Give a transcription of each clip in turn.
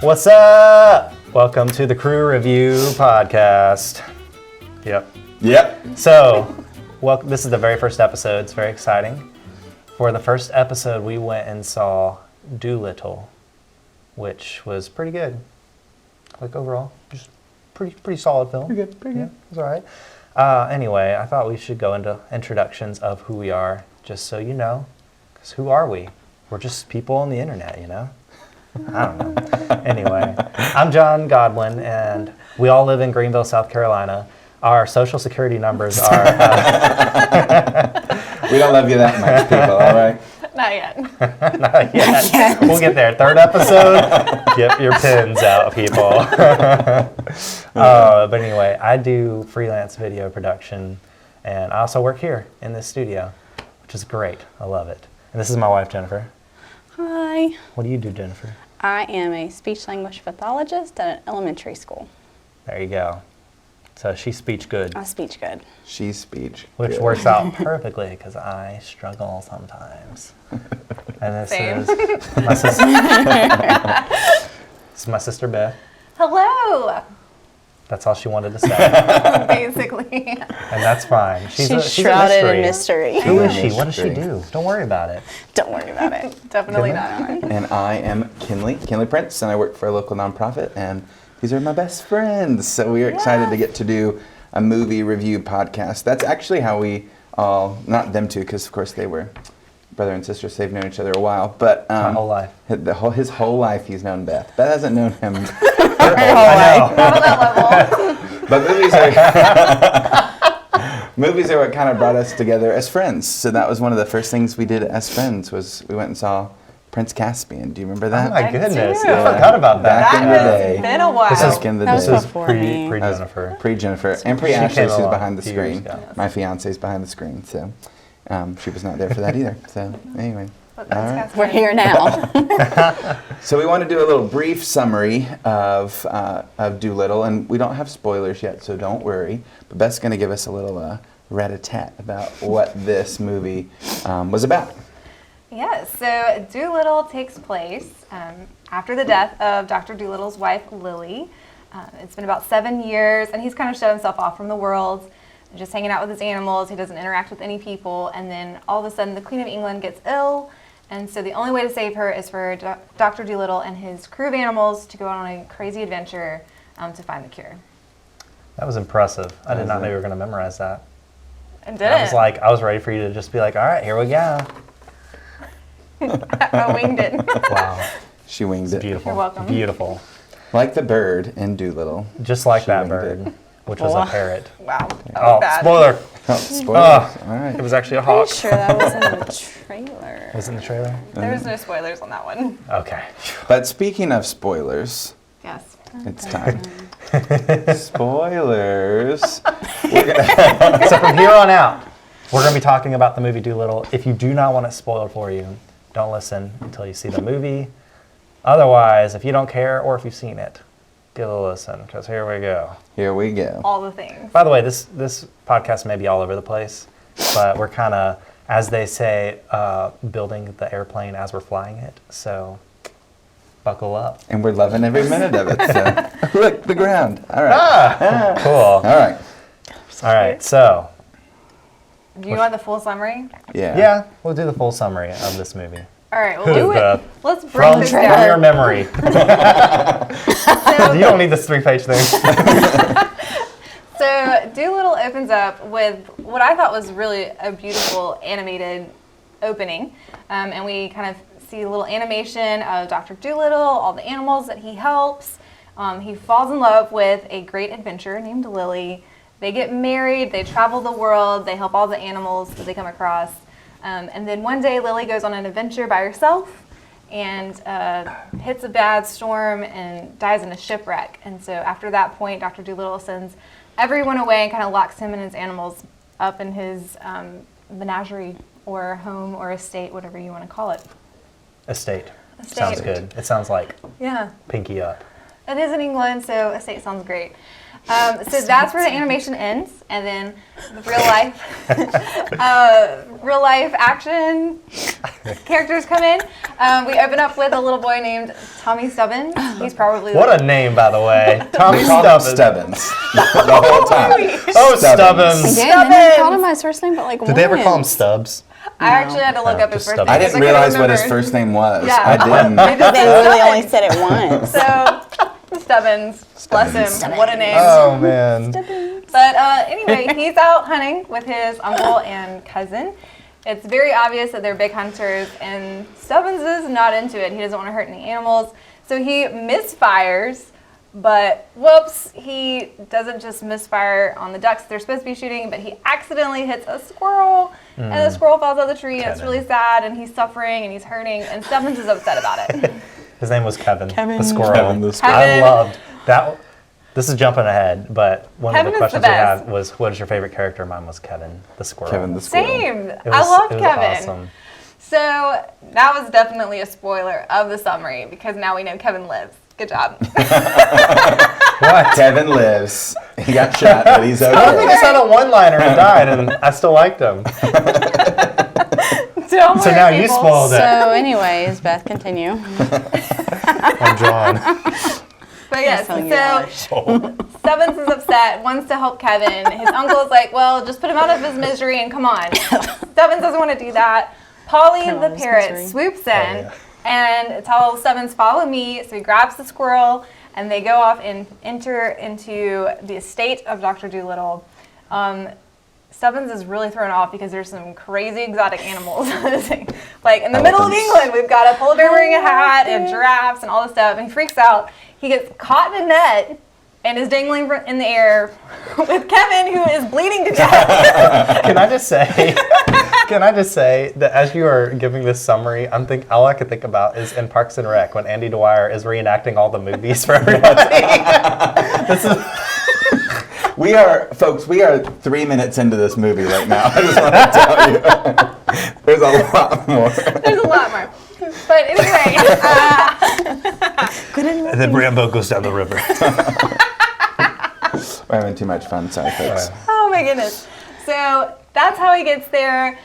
What's up? Welcome to the Crew Review Podcast. Yep. So, this is the very first episode. It's very exciting. For the first episode, we went and saw Dolittle, which was pretty good. Like overall, just pretty solid film. Pretty good. Yeah, it was all right. Anyway, I thought we should go into introductions of who we are, just so you know. Because who are we? We're just people on the internet, you know? I don't know. Anyway, I'm John Godwin, and we all live in Greenville, South Carolina. Our social security numbers are... We don't love you that much, people, all right? Not yet. Not yet. We'll get there. Third episode, get your pins out, people. But anyway, I do freelance video production, and I also work here in this studio, which is great. I love it. And this is my wife, Jennifer. Hi. What do you do, Jennifer? I am a speech-language pathologist at an elementary school. There you go. So she's speech good. I speech good. She's speech Which good. works out perfectly because I struggle sometimes. And this Same. is my sister. This is my sister Beth. Hello. That's all she wanted to say. Basically. And that's fine. She's shrouded a in mystery. Who is she? What does she do? Don't worry about it. Don't worry about it. Definitely not on it. And I am Kinley Prince, and I work for a local nonprofit, and these are my best friends. So we are excited to get to do a movie review podcast. That's actually how we all, not them two, because of course they were brother and sister, so they've known each other a while, but My whole life. His whole life he's known Beth. Beth hasn't known him her I know. Not on that level. But movies are what kind of brought us together as friends. So that was one of the first things we did as friends was we went and saw Prince Caspian. Do you remember that? Oh my I goodness. do. I forgot about that. Back in the That day. has been a while. Back in the That was day. This is before me. pre-Jennifer. Pre-Jennifer and She pre-Ashley, came who's along behind the a few years screen. ago. My fiance's behind the screen, so she was not there for that either. So anyway. But All right. that's We're here now. So we want to do a little brief summary of Dolittle, and we don't have spoilers yet, so don't worry. But Beth's going to give us a little rat-a-tat about what this movie was about. Yes, so Dolittle takes place after the death of Dr. Dolittle's wife, Lily. It's been about 7 years, and he's kind of shut himself off from the world, just hanging out with his animals. He doesn't interact with any people, and then all of a sudden the Queen of England gets ill, and so the only way to save her is for Dr. Dolittle and his crew of animals to go on a crazy adventure to find the cure. That was impressive. I did not know you were going to memorize that. And did it? I was ready for you to just be like, all right, here we go. I winged it. Wow. She winged it. Beautiful. You're welcome. Beautiful. Like the bird in Dolittle. Just like She that winged bird, it. which was a parrot. Wow, that Oh, was bad. spoiler. Oh, spoilers. All It right. was actually a hawk. Pretty sure that was in the trailer. Was it in the trailer? There was no spoilers on that one. Okay. But speaking of spoilers, Yes. it's time. Spoilers. So from here on out, we're going to be talking about the movie Dolittle. If you do not want it spoiled for you, don't listen until you see the movie. Otherwise, if you don't care or if you've seen it, give it a listen, because here we go. Here we go. All the things. By the way, this podcast may be all over the place, but we're kind of, as they say, building the airplane as we're flying it. So buckle up. And we're loving every minute of it. So. Look, the ground. All right. Cool. All right. All right, so Do you want the full summry? Yeah. we'll do the full summry of this movie. All right, we'll do The- it. Let's break From this your down. memory. You don't need this 3-page thing. So Dolittle opens up with what I thought was really a beautiful animated opening. And we kind of see a little animation of Dr. Dolittle, all the animals that he helps. He falls in love with a great adventurer named Lily. They get married, they travel the world, they help all the animals that they come across. And then one day Lily goes on an adventure by herself and hits a bad storm and dies in a shipwreck. And so after that point, Dr. Dolittle sends everyone away and kind of locks him and his animals up in his menagerie or home or estate, whatever you want to call it. Estate. Estate. Sounds good. It sounds like Yeah. pinky up. It is in England, so estate sounds great. So that's where the animation ends, and then the real life action characters come in. We open up with a little boy named Tommy Stubbins. He's probably what a name, by the way, Tommy Stubbins. The whole time. Oh, Stubbins. Again, they never called him by his first name, but like Did they ever call him Stubbs? I actually had to look up his first name. I didn't realize what his first name was. Yeah. I didn't. They really only said it once. So, Stubbins, bless him, what a name. Oh, man. But anyway, he's out hunting with his uncle and cousin. It's very obvious that they're big hunters, and Stubbins is not into it. He doesn't want to hurt any animals, so he misfires. But whoops, he doesn't just misfire on the ducks they're supposed to be shooting, but he accidentally hits a squirrel, and the squirrel falls out of the tree, and it's really sad, and he's suffering, and he's hurting, and Stubbins is upset about it. His name was Kevin. The squirrel. Kevin the squirrel. I loved that. This is jumping ahead, but one Kevin of the is the questions we best. had was, what is your favorite character? Mine was Kevin, the squirrel. Kevin the squirrel. Same. It was, I loved it was Kevin. awesome. So that was definitely a spoiler of the summary, because now we know Kevin lives. Good job. What? Kevin lives. He got shot, but he's I don't think okay. I said a one-liner and died, and I still liked him. Don't So worry, now you people. spoiled it. So, anyways, Beth, continue. I'm John. But yes, telling you so Stubbins is upset, wants to help Kevin. His uncle's like, well, just put him out of his misery and come on. Stubbins doesn't want to do that. Polly Put him out the of his parrot misery. swoops in and tells Stubbins, follow me. So he grabs the squirrel and they go off and enter into the estate of Dr. Dolittle. Stubbins is really thrown off because there's some crazy exotic animals. Like in the middle of Elephants. England, we've got a polar bear wearing a hat and giraffes and all this stuff, and he freaks out. He gets caught in a net and is dangling in the air with Kevin, who is bleeding to death. Can I just say that as you are giving this summary, all I could think about is in Parks and Rec when Andy Dwyer is reenacting all the movies for everybody. This is We are 3 minutes into this movie right now. I just want to tell you. There's a lot more. There's a lot more. But anyway, and then Rambo goes down the river. We're having too much fun. Sorry, folks. oh my goodness. So that's how he gets there.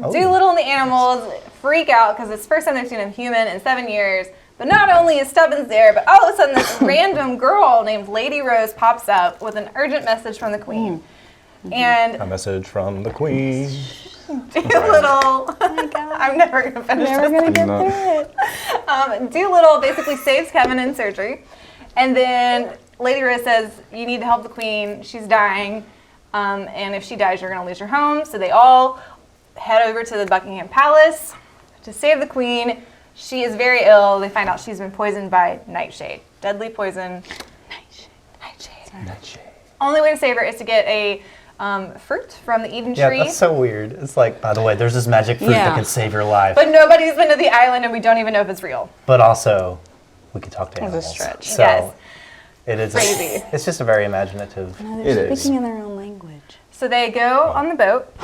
Dolittle and the animals freak out because it's the first time they've seen a human in 7 years. But not only is Stubbins there, but all of a sudden this random girl named Lady Rose pops up with an urgent message from the Queen. And A message from the Queen. Dolittle, I'm never going to finish Never this. gonna get through it. Dolittle basically saves Kevin in surgery. And then Lady Rose says, you need to help the Queen. She's dying. And if she dies, you're going to lose your home. So they all head over to the Buckingham Palace to save the Queen. She is very ill. They find out she's been poisoned by nightshade. Deadly poison. Nightshade. Only way to save her is to get a fruit from the Eden Yeah, tree. that's so weird. It's like, by the way, there's this magic fruit that Yeah. can save your life. But nobody's been to the island and we don't even know if it's real. But also, we can talk to That was a animals. stretch. So Yes. it is Crazy. It's just a very imaginative. Now It they're is. speaking in their own language. So they go on the boat.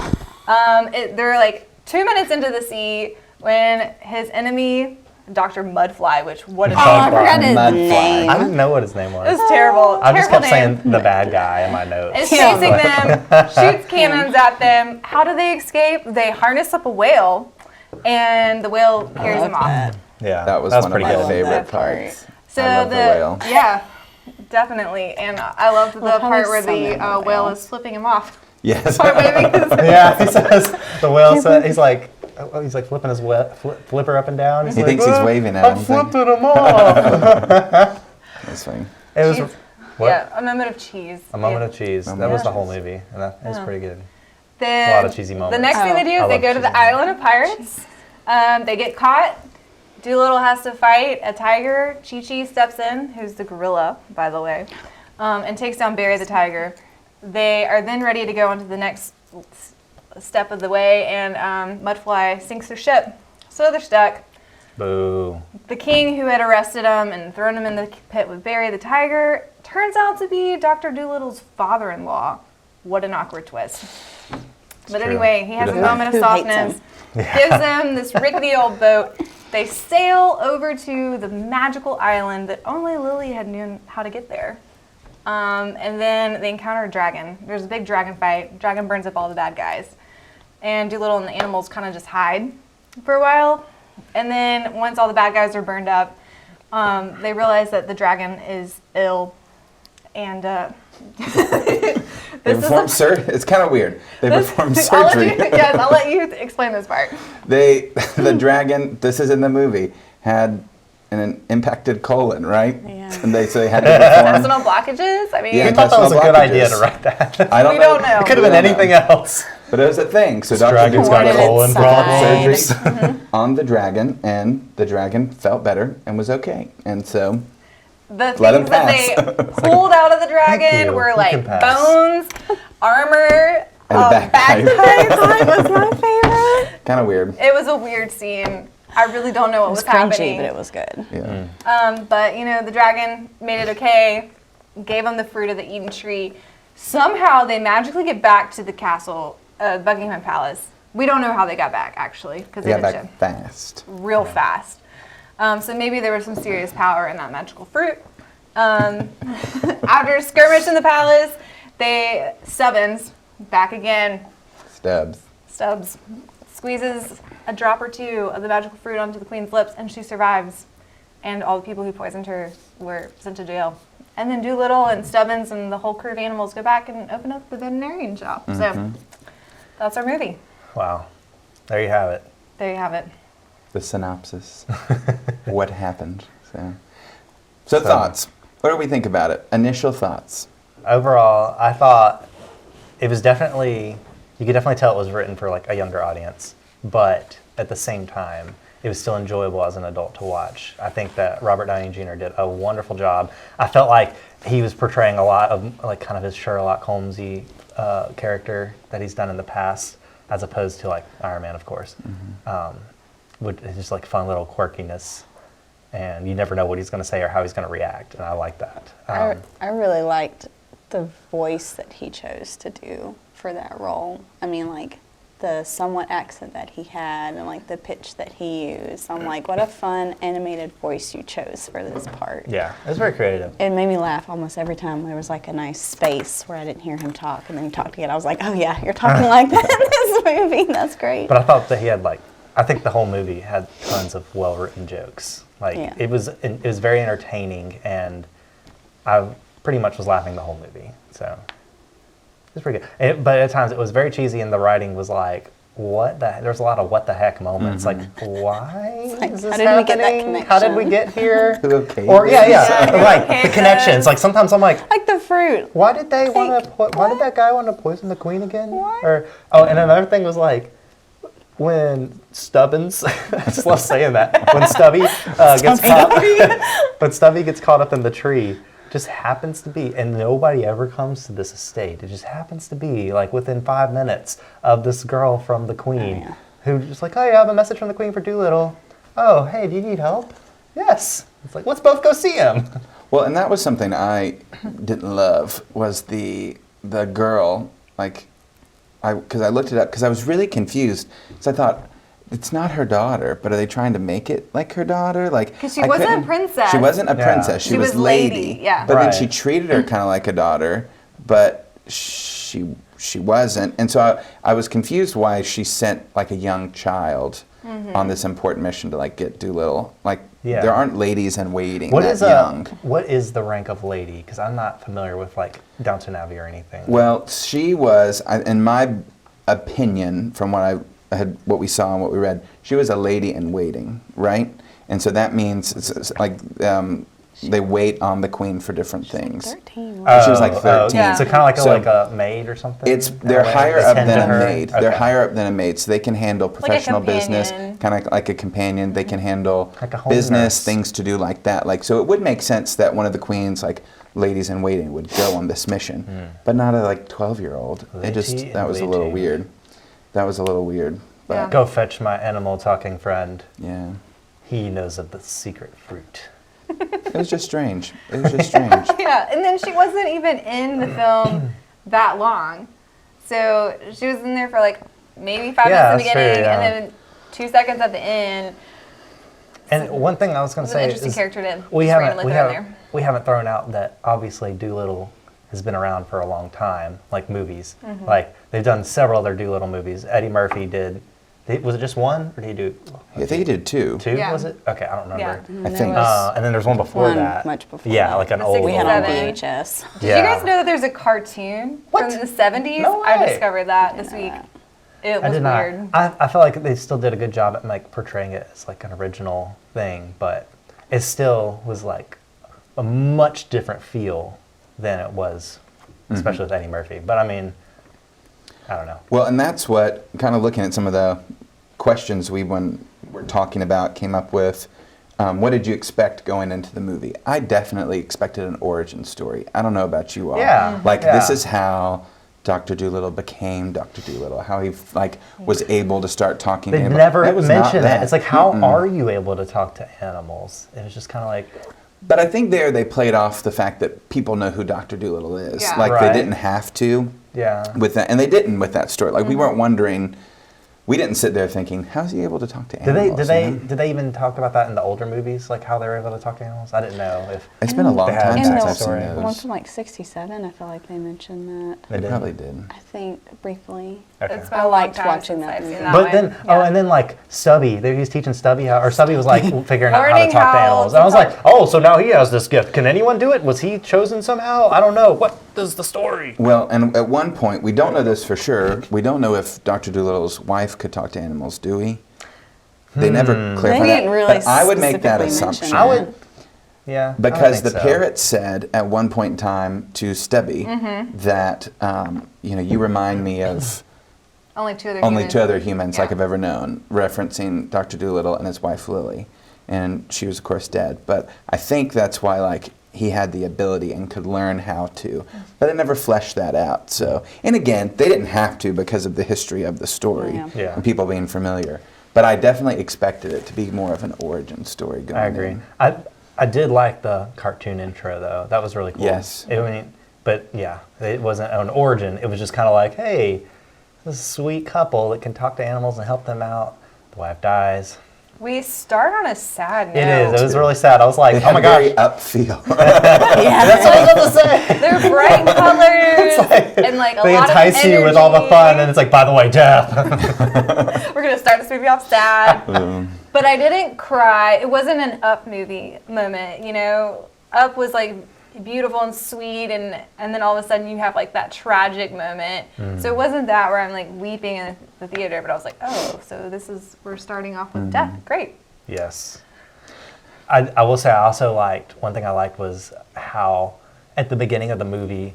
They're like 2 minutes into the sea when his enemy, Dr. Mudfly, which what a Oh, I Mudfly. forgot his Mudfly. name. I didn't know what his name It was. was terrible. I just terrible kept name. saying the bad guy in my notes. Is chasing them, shoots cannons at them. How do they escape? They harness up a whale, and the whale carries them off. Yeah, That was that's one of pretty my good. favorite that part. parts. So I love the whale. Yeah, definitely. And I loved the Love how part they where the summon the whale whale. is flipping him off. Yes. By waving his Yeah, he says the whale said he's like flipping his flipper up and down. He thinks he's waving at I'm him. flipping him off. That's funny. It was Cheese. what? Yeah, a moment of cheese. A moment of cheese. Moment That was of the whole cheese. movie, and that was pretty good. Then A lot of cheesy The moments. next thing they do I is they love go to the cheesy island of pirates. They get caught. Dolittle has to fight a tiger. Chi-Chi steps in, who's the gorilla, by the way, and takes down Barry the tiger. They are then ready to go on to the next step of the way, and Mudfly sinks their ship. So they're stuck. Boo. The king who had arrested him and thrown him in the pit with Barry the tiger turns out to be Dr. Dolittle's father-in-law. What an awkward twist. But true. anyway, he has a Who moment of hates softness, gives them this rickety old boat. They sail over to the magical island that only Lily had known how to get there. And then they encounter a dragon. There's a big dragon fight. Dragon burns up all the bad guys. And Dolittle and the animals kind of just hide for a while. And then once all the bad guys are burned up, they realize that the dragon is ill. And it's kind of weird. They performed surgery. I'll let you explain this part. The dragon, this is in the movie, had an impacted colon, right? Yeah. And so they had to perform Intestinal blockages? I mean, I thought that was a good idea to write that. We don't know. It could have been anything else. But it was a thing. So This dragon's got a colon problem. surgery on the dragon, and the dragon felt better and was okay. And so the let him things that they pulled out of the dragon were like bones, armor, and a bagpipe. That was my favorite. Kind of weird. It was a weird scene. I really don't know what was cringy, happening. but it was good. Yeah. But the dragon made it okay, gave them the fruit of the Eden tree. Somehow they magically get back to the castle, Buckingham Palace. We don't know how they got back, actually, because They they got didn't back fast. real fast. So maybe there was some serious power in that magical fruit. After a skirmish in the palace, Stubbins, back again. Stubbs squeezes a drop or two of the magical fruit onto the queen's lips, and she survives. And all the people who poisoned her were sent to jail. And then Dolittle and Stubbins and the whole crew of animals go back and open up the veterinarian shop. So that's our movie. Wow. There you have it. There you have it. The synopsis. What happened. So thoughts. What do we think about it? Initial thoughts. Overall, I thought it was definitely, you could definitely tell it was written for like a younger audience, but at the same time, it was still enjoyable as an adult to watch. I think that Robert Downey Jr. did a wonderful job. I felt like he was portraying a lot of like kind of his Sherlock Holmesy character that he's done in the past, as opposed to like Iron Man, of course. It's just like fun little quirkiness, and you never know what he's going to say or how he's going to react, and I like that. I really liked the voice that he chose to do for that role. I mean, like the somewhat accent that he had and like the pitch that he used. I'm like, what a fun animated voice you chose for this part. Yeah, it was very creative. It made me laugh almost every time there was like a nice space where I didn't hear him talk, and then he talked again. I was like, oh yeah, you're talking like that in this movie. That's great. But I thought that he had I think the whole movie had tons of well-written jokes. It was very entertaining, and I pretty much was laughing the whole movie. So it was pretty good. But at times it was very cheesy, and the writing was like, what the? There's a lot of what the heck moments. Like, why is this happening? How did we get that connection? How did we get here? Okay. Or right, the connections. Like sometimes I'm like the fruit. Why did they want to? Why did that guy want to poison the queen again? What? And another thing was like, when Stubbins, I just love saying that, when Stubby gets caught, when Stubby gets caught up in the tree, just happens to be, and nobody ever comes to this estate. It just happens to be like within 5 minutes of this girl from the Queen, who just like, oh, you have a message from the Queen for Dolittle. Oh, hey, do you need help? Yes. It's like, let's both go see him. Well, and that was something I didn't love, was the girl, because I looked it up, because I was really confused. So I thought, it's not her daughter, but are they trying to make it like her daughter? Because she wasn't a princess. She wasn't a princess. She was lady. Yeah. But then she treated her kind of like a daughter, but she wasn't. And so I was confused why she sent like a young child on this important mission to get Dolittle. There aren't ladies in waiting young. What is the rank of lady? Because I'm not familiar with Downton Abbey or anything. Well, she was, in my opinion, from what we saw and what we read, she was a lady in waiting, right? And so that means it's they wait on the Queen for different things. 13. She was 13. Yeah. So kind of like a maid or something? They're higher up than a maid. Okay. They're higher up than a maid, so they can handle professional business, companion. kind of like a companion. They can handle Like a home business, nurse. things to do like that. So it would make sense that one of the Queen's ladies in waiting would go on this mission, but not a 12-year-old. That was a little weird. That was a little weird. But Yeah. Go fetch my animal talking friend. yeah. He knows of the secret fruit. It was just strange. Yeah, and then she wasn't even in the film that long. So she was in there for maybe 5 minutes in the that's beginning, true, yeah. and then 2 seconds at the end. And one thing I was going It to was an say interesting is character to we just randomly haven't throw in there. we haven't thrown out that obviously Dolittle has been around for a long time, like movies. Like they've done several other Dolittle movies. Eddie Murphy did. Was it just one, or did he do? I think he did 2. 2 Yeah. was it? Okay, I don't remember. I think. And then there's one before One that. much before Yeah, that. like an The old. We had on 67. VHS. Did you guys know that there's a cartoon from the 70s? No I way. discovered that this week. It I was did not. weird. I felt like they still did a good job at like portraying it as like an original thing, but it still was like a much different feel than it was, especially with Eddie Murphy. But I mean, I don't know. Well, and that's what, kind of looking at some of the questions when we're talking about, came up with, what did you expect going into the movie? I definitely expected an origin story. I don't know about you all. Yeah. Like, Yeah. this is how Dr. Dolittle became Dr. Dolittle, how he was able to start talking They to animals. never It was not mention it. that. It's like, how are you able to talk to animals? It was just kind of like, But I think they played off the fact that people know who Dr. Dolittle is. Yeah. Like, Right. they didn't have to yeah. with that. And they didn't with that story. Like, we weren't wondering, we didn't sit there thinking, how's he able to talk to Did animals? did they even talk about that in the older movies, like how they were able to talk to animals? I didn't know if It's been a long They had time in since the I've seen story. The one those. from like 67, I feel like they mentioned that. they They did. probably did. I think briefly. Okay. It's been I a long liked time watching since that I've seen movie. that But one. then, and then like Stubby, he was teaching Stubby how, or Stubby was like figuring out how to Learning talk to how animals. to And I was talk. like, oh, so now he has this gift. Can anyone do it? Was he chosen somehow? I don't know. What is the story? Well, and at one point, we don't know this for sure. We don't know if Dr. Dolittle's wife could talk to animals, do we? They never clarified They that. didn't really But I would make that specifically mention assumption. I would, yeah. I would Because think the so. parrot said at one point in time to Stubby that, you remind me of Only 2 other only humans. 2 other humans like Yeah. I've ever known, referencing Dr. Dolittle and his wife Lily. And she was, of course, dead. But I think that's why, like, he had the ability and could learn how to. But it never fleshed that out. So, and again, they didn't have to because of the history of the story Yeah. and people being familiar. But I definitely expected it to be more of an origin story going I agree. in. I did like the cartoon intro though. That was really cool. Yes. But yeah, it wasn't an origin. It was just kind of like, hey, this sweet couple that can talk to animals and help them out. The wife dies. We start on a sad note. It is. It was really sad. I was like, They oh my had very gosh. up feel. That's what I was about to say. They're bright colors and like a They lot entice of you with all the energy. fun, and it's like, by the way, death. We're gonna start this movie off sad. But I didn't cry. It wasn't an Up movie moment, you know. Up was like beautiful and sweet, and then all of a sudden you have like that tragic moment. So it wasn't that where I'm like weeping in the theater, but I was like, oh, so we're starting off with death. Great. Yes. I will say I also liked, one thing I liked was how at the beginning of the movie,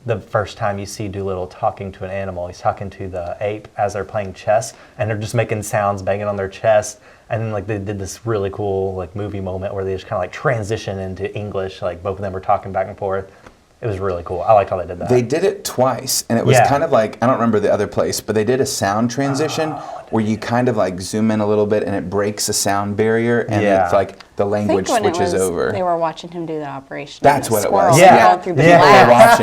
the first time you see Dolittle talking to an animal, he's talking to the ape as they're playing chess, and they're just making sounds, banging on their chest, and then like they did this really cool like movie moment where they just kind of like transition into English, like both of them were talking back and forth. It was really cool. I liked how they did that. They did it twice, and it was Yeah. kind of like, I don't remember the other place, but they did a sound transition where you kind of like zoom in a little bit and it breaks a sound barrier, and Yeah. it's like the I language think when it switches was, over. they were watching him do the operation. That's and the what it was. squirrel Yeah. going through the Yeah. People were glass.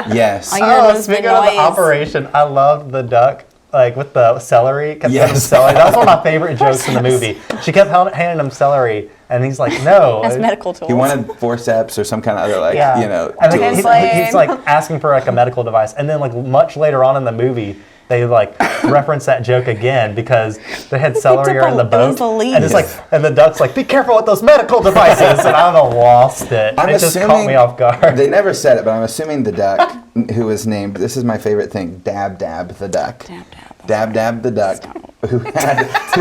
watching. Yes. I hear those Speaking of the noise. operation, I loved the duck, like with the celery. Kept handing him Yes. celery. That was one of my favorite jokes in the movie. She kept handing him celery, and he's like, no. As medical tools. He wanted forceps or some kind of other, like, Yeah. And then tools. he's like asking for like a medical device, and then like much later on in the movie, they like reference that joke again because they had celery up in the a- it was boat, a leaf. and it's like, and the duck's like, be careful with those medical devices, and I don't know, lost it. I'm It just caught me off guard. They never said it, but I'm assuming the duck, who was named, this is my favorite thing, Dab Dab the duck. Dab, dab. Dab Dab the duck, who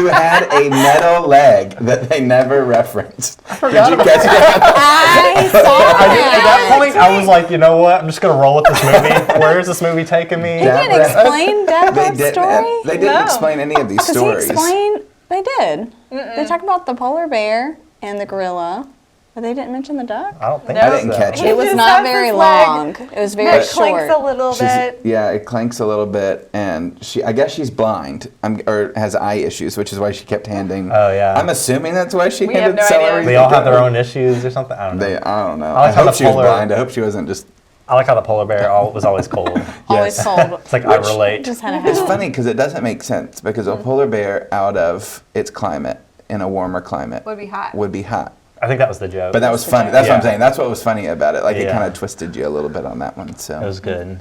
had a metal leg that they never referenced. Did you catch that? I saw I did, at that that. point, I was like, you know what? I'm just gonna roll with this movie. Where is this movie taking me? They didn't explain Dab Dab's story. They didn't No. explain any of these Because he stories. explained, they did. They talked about the polar bear and the gorilla, but they didn't mention the duck. I don't think No. I didn't so. catch He it. It was just not has very his leg. long. It was very It clinks short. a little bit. Yeah, it clanks a little bit, and I guess she's blind, or has eye issues, which is why she kept handing. Oh, yeah. I'm assuming that's why she We have handed no idea. celery. They all have their own issues or something. I don't know. I don't know. I I, like how hope the she was polar- blind. I hope she wasn't just. I like how the polar bear was always cold. Always Yes. told. It's like I relate. Just had a It's hat. funny because it doesn't make sense because a polar bear out of its climate in a warmer climate Would be hot. Would be hot. I think that was the joke. But that was funny. That's what I'm Yeah. saying. That's what was funny about it. Like it Yeah. kind of twisted you a little bit on that one. So It was good.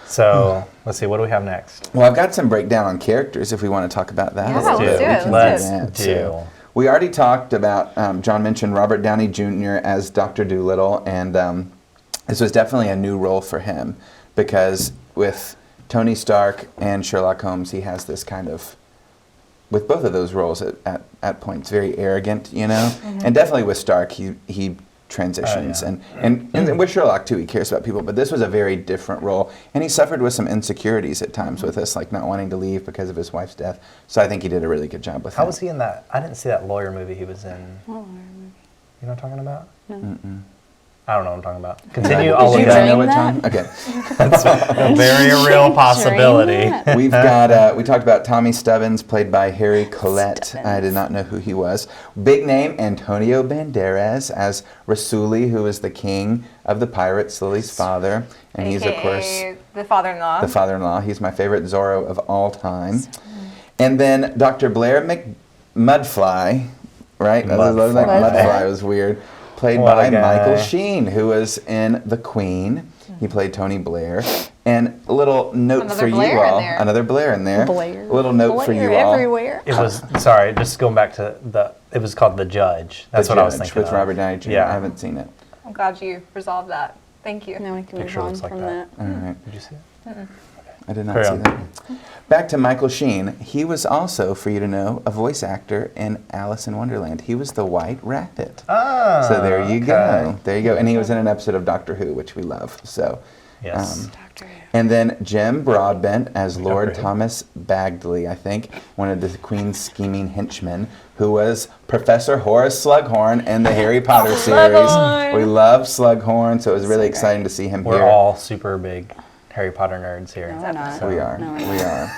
So let's see, what do we have next? Well, I've got some breakdown on characters if we want to talk about that. Yeah, let's do it. We can Let's that. do. So, we already talked about, John mentioned Robert Downey Jr. as Dr. Dolittle, and this was definitely a new role for him because with Tony Stark and Sherlock Holmes, he has this kind of, with both of those roles at points, very arrogant, you know? And definitely with Stark, he transitions. Oh, And with Sherlock, too, he cares about people. But this was a very different role. And he suffered with some insecurities at times with this, like not wanting to leave because of his wife's death. So I think he did a really good job with that. How was he in that? I didn't see that lawyer movie he was in. Oh, You know what I'm talking about? no. I don't know what I'm talking about. Continue. Did I'll you look dream it know up. what, that? Tom? Okay. A very real possibility. that? We've got, we talked about Tommy Stubbins, played by Harry Collette. Stubbins. I did not know who he was. Big name, Antonio Banderas as Rasuli, who is the king of the pirates, Lily's father. And he's, of course, AKA the father-in-law. the father-in-law. He's my favorite Zorro of all time. And then Dr. Blair Mudfly, right? Mudfly. Mudfly was weird. Played What a by guy. Michael Sheen, who was in The Queen. He played Tony Blair. And a little note Another for you Blair in all. there. Another Blair in there. Blair. A little note for Blair you all. everywhere. It was, sorry, just going back to it was called The Judge. That's The what I was Judge thinking with of. Robert Downey Jr. Yeah. I haven't seen it. I'm glad you resolved that. Thank you. Now we can Picture move on looks like from that. that. All right. Did you see it? I did not Carry see on. that. Back to Michael Sheen. He was also, for you to know, a voice actor in Alice in Wonderland. He was the White Rabbit. Ah, So there you okay. go. There you go. And he was in an episode of Doctor Who, which we love. So, Yes. Doctor Who. and then Jim Broadbent as Lord Doctor Who. Thomas Bagdley, I think, one of the Queen's scheming henchmen, who was Professor Horace Slughorn in the Harry Potter series. Slughorn. We love Slughorn, so it was really So exciting great. to see him We're here. all super big Harry Potter nerds here. No, we're not. We are. No, we're We not. are.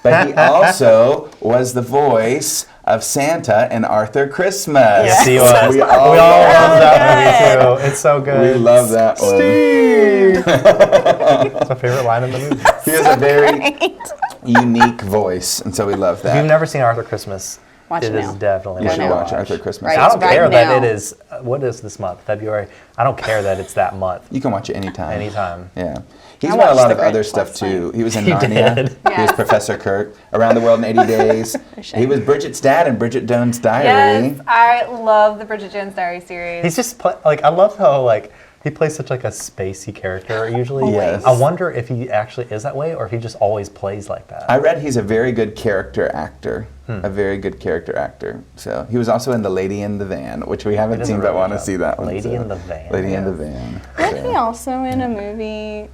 But he also was the voice of Santa in Arthur Christmas. Yes, he was. We We all, all love that movie too. It's so good. We love that one. Steve. It's my favorite line in the movie. He has a very unique voice, and so we love If that. you've never seen Arthur Christmas, Watch it it is now. definitely You worth should a watch Arthur Christmas. Right. I don't Right care that now. it is. What is this month? February. I don't care that it's that month. You can watch it anytime. Anytime. Yeah. He's I got a watched lot The of other Grinch stuff last too. night. He was in He Narnia. did. He was Yes. Professor Kirk. Around the World in 80 Days. shame. He was Bridget's dad in Bridget Jones' Diary. Yes, I love the Bridget Jones Diary series. He's just like I love how like he plays such like a spacey character usually. Yes. I wonder if he actually is that way or if he just always plays like that. I read he's a very good character actor. A very good character actor. So he was also in The Lady in the Van, which we haven't does a seen really but want to good see job. that one. Lady so. in the Van. Lady in the Yes. Van. Wasn't So. he also in a movie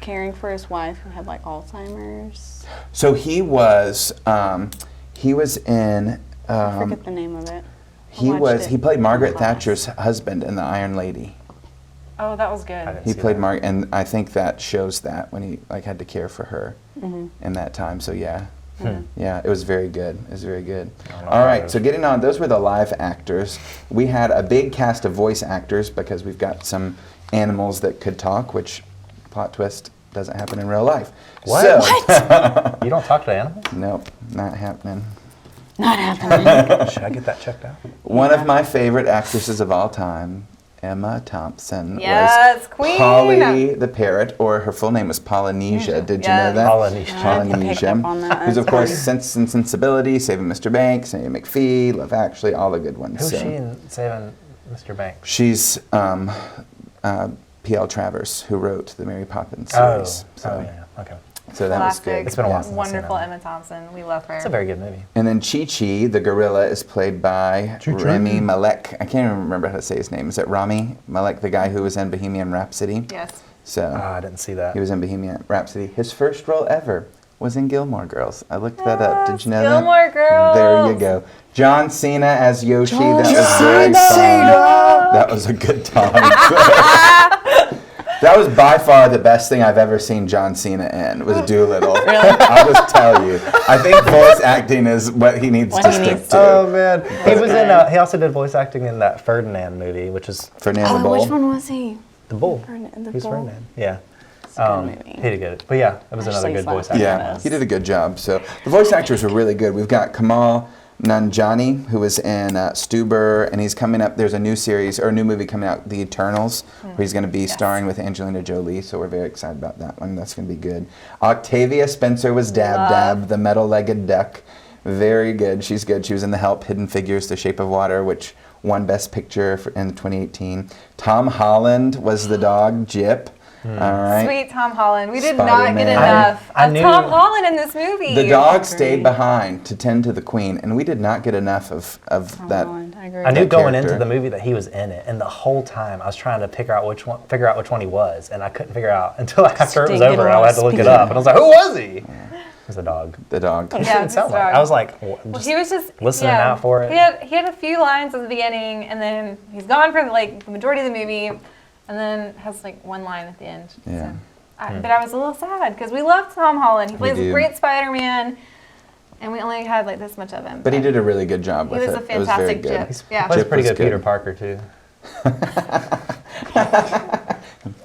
caring for his wife who had like Alzheimer's? So he was in. I forget the name of it. He watched was. it He played Margaret in class. Thatcher's husband in The Iron Lady. Oh, that was I good. didn't He see played that. Margaret, and I think that shows that when he like had to care for her in that time. So yeah. Yeah, it was very good. It was very good. don't know All how right, it so getting on, those were the live actors. We had a big cast of voice actors because we've got some animals that could talk, which, plot twist, doesn't happen in real life. What? So, You don't talk to animals? nope, not happening. Not happening. Should I get that checked out? One of my favorite actresses of all time, Emma Thompson, Yes, was Queen. Polly the parrot, or her full name was Polynesia. Did you know Yes. that? Polynesia. I picked up on that. Who's of That's course funny. Sense and Sensibility, Saving Mr. Banks, Nanny McPhee, Love Actually, all the good ones. Who's So, she in Saving Mr. Banks? She's P.L. Travers, who wrote the Mary Poppins Oh, series. So, oh yeah, okay. so that was Classic. good. It's been a while since I've seen Wonderful that. Emma Thompson. We love her. It's a very good movie. And then Chi Chi, the gorilla, is played by Chi-Chi. Rami Malek. I can't even remember how to say his name. Is it Rami Malek, the guy who was in Bohemian Rhapsody? Yes. So Oh, I didn't see that. he was in Bohemian Rhapsody. His first role ever was in Gilmore Girls. I looked that up. Did you know that? Gilmore Girls. There you go. John Cena as Yoshi. That was very fun. That was a good time. That was by far the best thing I've ever seen John Cena in, was Dolittle. I'll just tell you. I think voice acting is what he needs What to he stick needs to. Oh man, he was in. He also did voice acting in that Ferdinand movie, which is Fernando Oh, Bull. which one was he? the Bull. The He's Bull. Ferdinand. Yeah. It's a good movie. He did good. But yeah, it was another Actually good fun. voice actor. Yeah, he did a good job. So the voice actors were really good. We've got Kamal Nanjiani, who was in Stuber, and he's coming up. There's a new series or a new movie coming out, The Eternals, where he's going to be starring with Angelina Jolie. So we're very excited about that one. That's going to be good. Octavia Spencer was Dab, the metal-legged duck. Very good. She's good. She was in The Help, Hidden Figures, The Shape of Water, which won Best Picture in 2018. Tom Holland was the dog, Jip. All right. Sweet Tom Holland. We did Spider-Man. not get enough I of knew- Tom Holland in this movie. The dog stayed behind to tend to the queen, and we did not get enough of that. I agree. I knew that going into character. the movie that he was in it, and the whole time I was trying to figure out which one he was, and I couldn't figure out until after it was Didn't get over. a lot I had of to look it speaking. up, and I was like, "Who was he?" It was the dog. The dog. It Yeah, didn't it's sound his like. dog. I was like, Well, he was just listening out for it. He had a few lines at the beginning, and then he's gone for like the majority of the movie, and then has like one line at the end. Yeah. But I was a little sad because we love Tom Holland. He plays do. a great Spider-Man, and we only had like this much of him. But he did a really good job He with was it. a It was very fantastic good. Jip. Yeah. Plays Jip pretty was good good. Peter Parker too.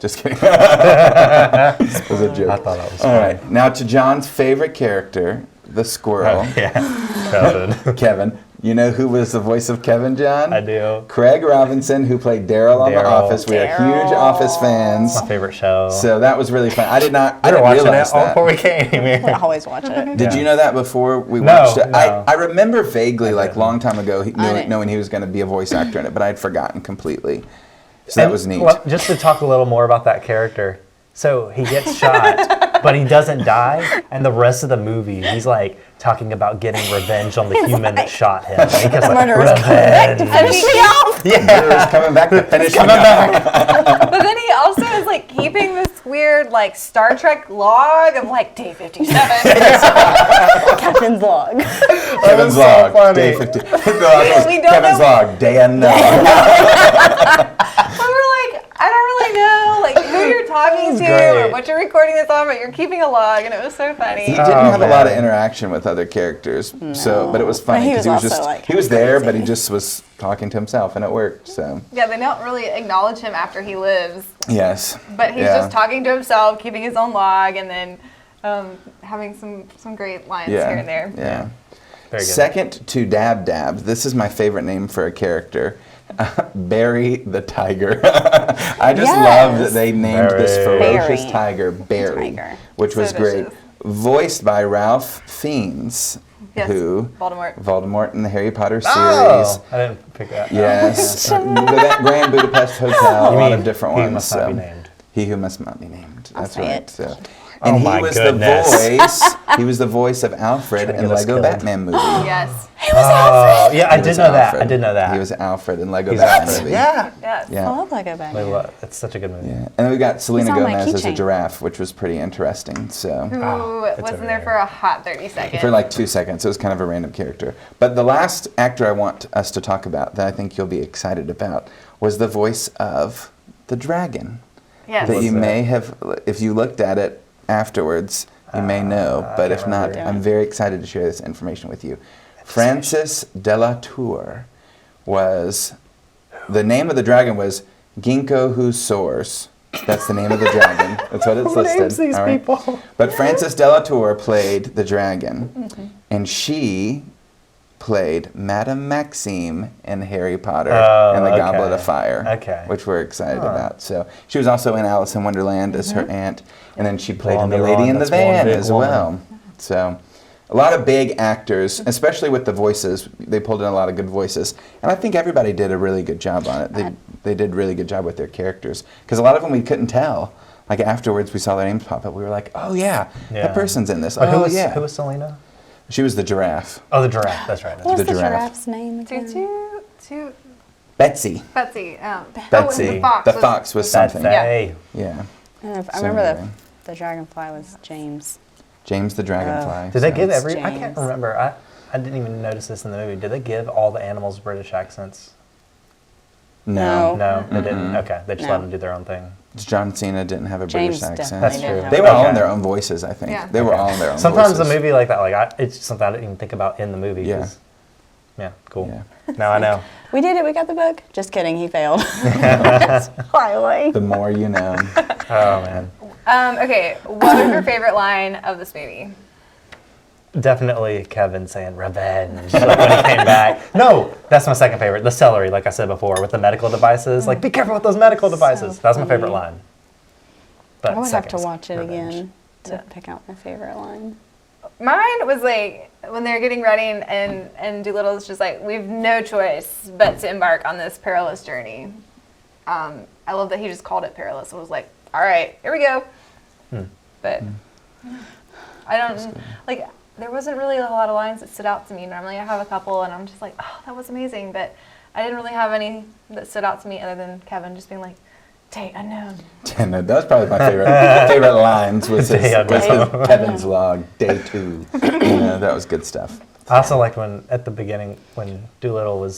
Just kidding. It was a joke. I thought that was All funny. right. Now to John's favorite character, the squirrel, Yeah, Kevin. Kevin. You know who was the voice of Kevin, John? I do. Craig Robinson, who played Daryl on The Daryl. Office. We are huge Office fans. My favorite show. So that was really fun. I we were didn't watching realize it all that. before we came here. We always watch it. Did Yeah. you know that before we No, watched it? no. I remember vaguely, like didn't. long time ago, didn't. knowing he was going to be a voice actor in it, but I had forgotten completely. So that And, was neat. well, just to talk a little more about that character. So he gets shot, but he doesn't die. And the rest of the movie, he's like talking about getting revenge on the human that shot him. And he goes like, Murderer's revenge. Murderer's coming back to finish him Coming off. back. But then he also is like keeping this weird like Star Trek log of like day 57. Captain's log. Kevin's so log, funny. day 50. We don't Kevin's know- log, day unknown. But we're like, I don't really know like who you're talking to great. or what you're recording this on, but you're keeping a log, and it was so funny. He didn't have a lot of interaction with other characters, so but it was funny But he because was he was also, just like, he was there, crazy. but he just was talking to himself, and it worked. So Yeah, they don't really acknowledge him after he lives, yes, but he's Yeah. just talking to himself, keeping his own log, and then having some great lines here and there. Yeah. Very good. Second to Dab Dab, this is my favorite name for a character. Barry the Tiger. I just love that they named this Barry. ferocious Barry. tiger Barry, Tiger. which So was great. vicious. Voiced by Ralph Fiennes, Yes, who Voldemort. in the Harry Potter series. Oh, I didn't pick that. Yes, the Grand Budapest Hotel, You a lot mean of different He ones. Must Not Be Named. He who must not be named. I'll That's say right. it. So. Oh And he my was goodness. the voice. He was the voice of Alfred Trying to in get us Lego killed. Batman movie. Yes. Oh, yeah, I He did was know that. Alfred. I did know that. He was Alfred in Lego He's Batman Alfred. movie. Yeah. Yes. Yeah. I love Lego Batman. It's such a good movie. Yeah. And then we got Selena He's on my Gomez as a keychain. giraffe, which was pretty interesting. So Who it's was over in there there. for a hot 30 seconds. for like 2 seconds, it was kind of a random character. But the last actor I want us to talk about that I think you'll be excited about was the voice of the dragon. Yes. That What's you that? may have, if you looked at it afterwards, you may know. But if not, remember. I'm very excited to share this information with you. Francis de la Tour was, the name of the dragon was Ginkgo who soars. That's the name of the dragon. That's what it's Who listed. names these all right? people? But Francis de la Tour played the dragon, and she played Madame Maxime in Harry Potter Oh, and the okay. Goblet of Fire, Okay. which we're excited about. So she was also in Alice in Wonderland as her aunt, and then she played in The Blondie Lady in the Ron, that's one Van big as woman. well. So a lot of big actors, especially with the voices. They pulled in a lot of good voices, and I think everybody did a really good job on it. They did a really good job with their characters because a lot of them we couldn't tell. Like afterwards, we saw their names pop up. We were like, "Oh yeah, Yeah. that person's in this." But Oh who was yeah, who was Selena? she was the giraffe, Oh, the giraffe. That's right. That's What's the the giraffe. giraffe's name To, again? to Betsy. Betsy. Betsy. Oh, the fox. The fox was That's something. they. Yeah, I So remember anyway. the dragonfly was James. James the Dragonfly. Did they so- give It's every? I can't James. remember. I didn't even notice this in the movie. Did they give all the animals British accents? No. No, they didn't. Mm-mm. Okay, they just No. let them do their own thing. John Cena didn't have a James British accent. That's definitely true. did. They were all Okay. in their own voices, I think. Yeah. They were all in their own Sometimes voices. a movie like that, it's something I didn't even think about in the movie. Yeah. 'Cause- Yeah. Cool. Yeah. Now I know. We did it. We got the book. Just kidding. He failed. Highway. The more you know. Oh man. Okay, what was your favorite line of this movie? definitely Kevin saying revenge like when he came back. No, that's my second favorite. The celery, like I said before, with the medical devices. Like, be careful with those medical devices. That's my favorite line. But I would have to second, watch it revenge. again to pick out my favorite line. Mine was like when they're getting ready and Dolittle's just like, we've no choice but to embark on this perilous journey. I love that he just called it perilous and was like, all right, here we go. But I don't, like, there wasn't really a lot of lines that stood out to me. Normally I have a couple and I'm just like, oh, that was amazing. But I didn't really have any that stood out to me other than Kevin just being like, day unknown. No, that was probably my favorite lines was Kevin's log, day 2. That was good stuff. I also liked when, at the beginning, when Dolittle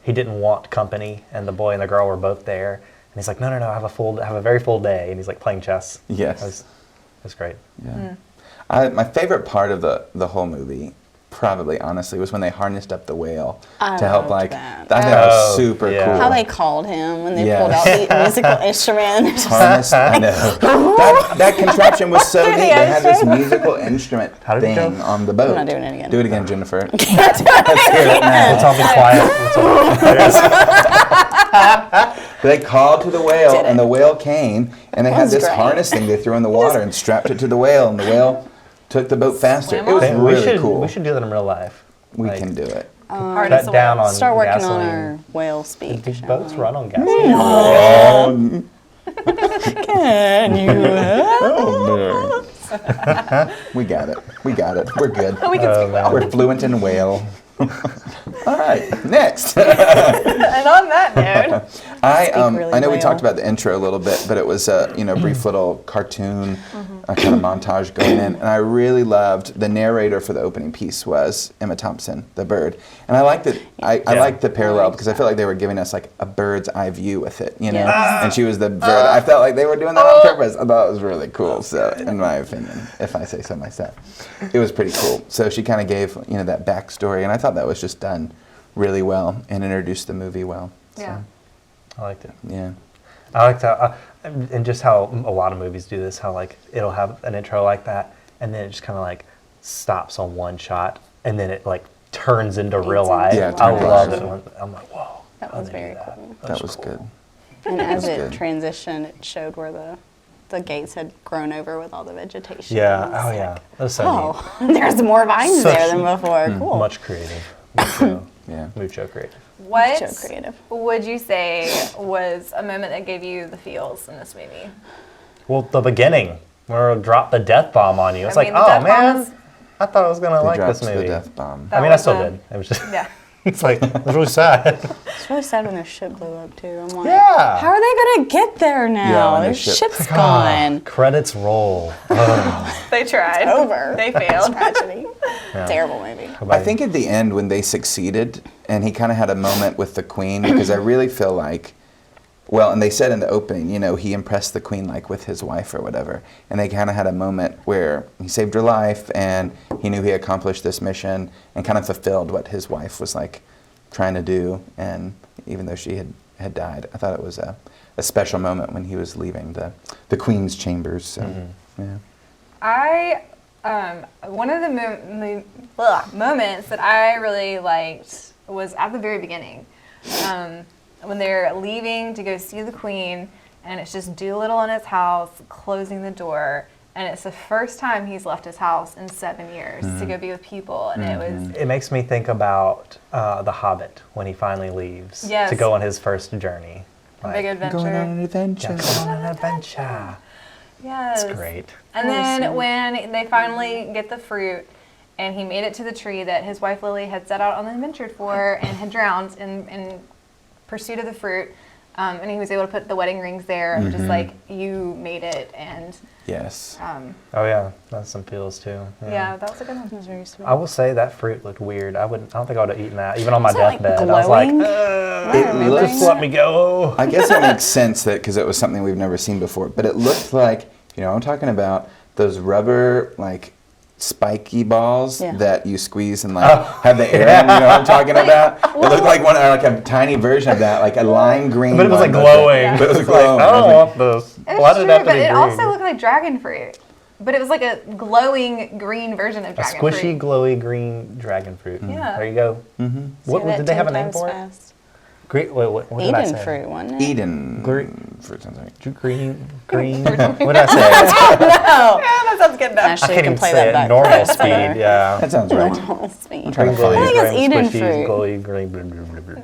he didn't want company, and the boy and the girl were both there, and he's like, no, I have a very full day, and he's like playing chess. Yes. It was great. Yeah. My favorite part of the whole movie, probably honestly, was when they harnessed up the whale to help. Like, I think that was super cool. How they called him when they pulled out the musical instrument. Harnessed, I know. That contraption was so neat. They had this musical instrument thing on the boat. I'm not doing it again. Do it again, Jennifer. Can't do it Let's hear it now. Let's all be quiet. They called to the whale, and the whale came, and they had this harness thing they threw in the water and strapped it to the whale, and the whale took the boat faster. It was really cool. We should do that in real life. We can do it. Cut down on Start working gasoline. on our whale speak. Do boats run on gasoline? Can you help? We got it. We're good. We can speak well. We're fluent in whale. All right, next. And on that note, I know we talked about the intro a little bit, but it was a brief little cartoon kind of montage going in, and I really loved the narrator for the opening piece was Emma Thompson, the bird, and I liked it. I liked the parallel because I felt like they were giving us like a bird's eye view with it, and she was the bird. I felt like they were doing that on purpose. I thought it was really cool. So, in my opinion, if I say so myself, it was pretty cool. So she kind of gave that backstory, and I thought that was just done really well and introduced the movie well. yeah. I liked it. Yeah. I liked how, and just how a lot of movies do this, how like it'll have an intro like that, and then it just kind of like stops on one shot, and then it like turns into real life. Yeah, I love it. I'm like, whoa. That was very cool. That was cool. good. And as it good. transitioned, it showed where the gates had grown over with all the vegetation. Yeah. It was Oh like, yeah. That was so oh, there's more vines Such- there than before. neat. Cool. Much creative. Mucho, Yeah. mucho creative. What So creative. would you say was a moment that gave you the feels in this movie? Well, the beginning where it dropped the death bomb on you. It's I mean, like, the oh death bomb man, was- I thought I was gonna They like dropped this movie. the death bomb. That I mean, I was still a- did. It was just, Yeah. it's like, it was really sad. It's really sad when their ship blew up too. I'm like, Yeah. how are they gonna get there Yeah, now? when Their the ship- ship's gone. Credits roll. They tried. Over. They failed. Tragedy. Yeah. Terrible movie. I think at the end when they succeeded, and he kind of had a moment with the queen, because I really feel like, well, and they said in the opening, he impressed the queen like with his wife or whatever, and they kind of had a moment where he saved her life, and he knew he accomplished this mission, and kind of fulfilled what his wife was like trying to do, and even though she had died, I thought it was a special moment when he was leaving the queen's chambers. So, yeah. One of the moments that I really liked was at the very beginning, when they're leaving to go see the queen, and it's just Dolittle in his house closing the door, and it's the first time he's left his house in 7 years to go be with people, and it was. It makes me think about The Hobbit when he finally leaves to go on his first journey. A big adventure. Going on an adventure. Yeah, going on an adventure. Yes. It's great. And then when they finally get the fruit, and he made it to the tree that his wife Lily had set out on an adventure for and had drowned in pursuit of the fruit, and he was able to put the wedding rings there, and just like, you made it, and Yes. Oh yeah, that's some feels too. yeah, that was a good one. It was very sweet. I will say that fruit looked weird. I don't think I would have eaten that, even on my Was it, like, deathbed. I was like, glowing? It looks just let me go. I guess it makes sense that because it was something we've never seen before. But it looked like, I'm talking about those rubber like spiky balls that you squeeze and like have the air in. You know what I'm talking about? It looked like a tiny version of that, like a lime green. But it was one, like glowing. But it was It's glowing. like, I don't want this. It's Why did true, it have to but be it green? also looked like dragon fruit. but it was like a glowing green version of dragon fruit. A squishy, glowy green dragon fruit. Yeah. There you go. Mm-hmm. What did they have a name for it? Wait, what did I say? Eden fruit, wasn't it? Eden Green fruit sounds right. Green. What did I say? No. Yeah, that sounds good enough. Ashley, I you can't can even play say that it. back. Normal speed, yeah. That sounds right. Normal speed. I'm trying to Glowy, find I think it's green, Eden squishies, fruit. glowy, green. Blah, blah, blah, blah, blah.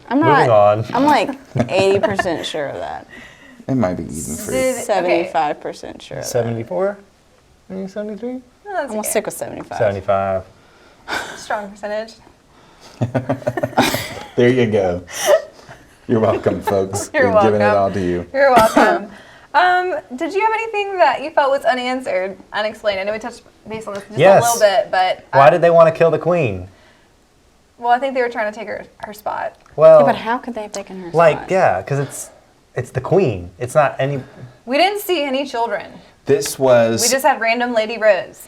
I'm Moving on. I'm like 80% sure of that. It might be Eden fruit. Okay. 75% sure of that. 74? 73? Oh, that's I'm gonna okay. stick with 75. 75. Strong percentage. There you go. You're welcome, folks. You're We've given it welcome. all to you. You're welcome. Did you have anything that you felt was unanswered, unexplained? I know we touched base on this just Yes. a little bit, but Why did they want to kill the queen? well, I think they were trying to take her spot. Well, Yeah, but how could they have taken her spot? yeah, because it's the queen. It's not any. We didn't see any children. This was We just had random Lady Rose.